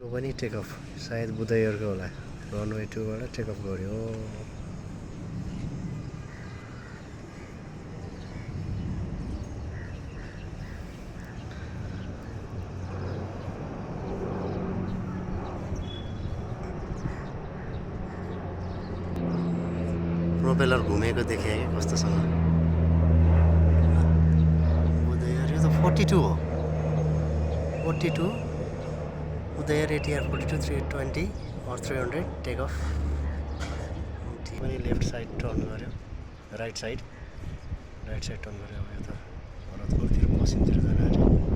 को पनि take off सायद बुधयरको होला रनवे 2 बाट टेक अफ गर्यो प्रोपेलर घुमेको देखे कि कस्तोसँग बुधयर यो त 42 हो 42 Udair ATR 42 320 or 300 take off. Left side turn गर्यो right side turn गर्यो अब यो त भरतपुरतिर मसिनतिर जान आँट्यो